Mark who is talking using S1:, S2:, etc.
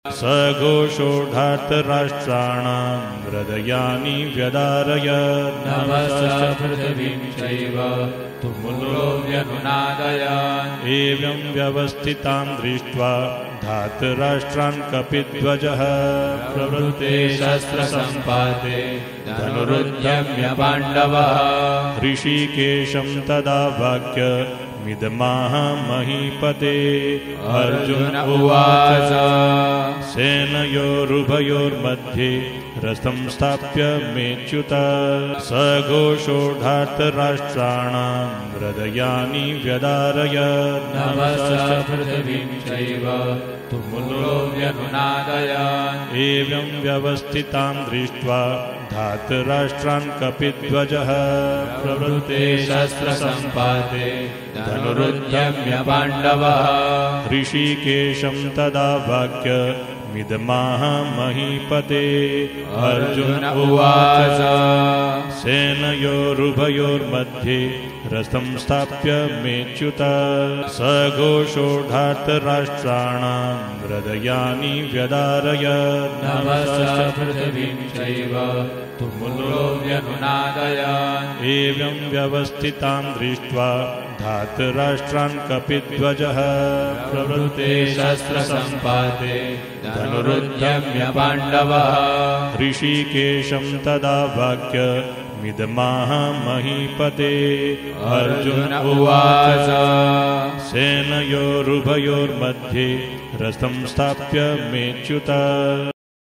S1: स घोषोढार्तराष्ट्राणां हृदयानि व्यदारयत्।
S2: नभश्च पृथिवीं चैव तुमुलो व्यनुनादयत्।
S1: एवं व्यवस्थितां दृष्ट्वा धार्तराष्ट्रान् कपिध्वजः
S2: प्रवृत्ते शस्त्रसम्पाते धनुरुद्यम्य पाण्डवः।
S1: ऋषिकेशं तदा वाक्य मिदमाह महीपते।
S2: अर्जुन उवाच
S1: सेनयोरुभयोर्मध्ये रथं स्थाप्य मेच्युत। स घोषोढार्तराष्ट्राणां हृदयानि व्यदारयत्।
S2: नभश्च पृथिवीं चैव तुमुलो व्यनुनादयत्।
S1: एवं व्यवस्थितां दृष्ट्वा धार्तराष्ट्रान् कपिध्वजः
S2: प्रवृत्ते शस्त्रसम्पाते धनुरुद्यम्य पाण्डवः।
S1: ऋषिकेशं तदा वाक्य मिदमाह महीपते।
S2: अर्जुन उवाच
S1: सेनयोरुभयोर्मध्ये रथं स्थाप्य मेच्युत। स घोषोढार्तराष्ट्राणां हृदयानि व्यदारयत्।
S2: नभश्च पृथिवीं चैव तुमुलो व्यनुनादयत्।
S1: एवं व्यवस्थितां दृष्ट्वा धार्तराष्ट्रान् कपिध्वजः
S2: प्रवृत्ते शस्त्रसम्पाते धनुरुद्यम्य पाण्डवः।
S1: ऋषिकेशं तदा वाक्य मिदमाह महीपते।
S2: अर्जुन उवाच
S1: सेनयोरुभयोर्मध्ये रथं स्थाप्य मेच्युत।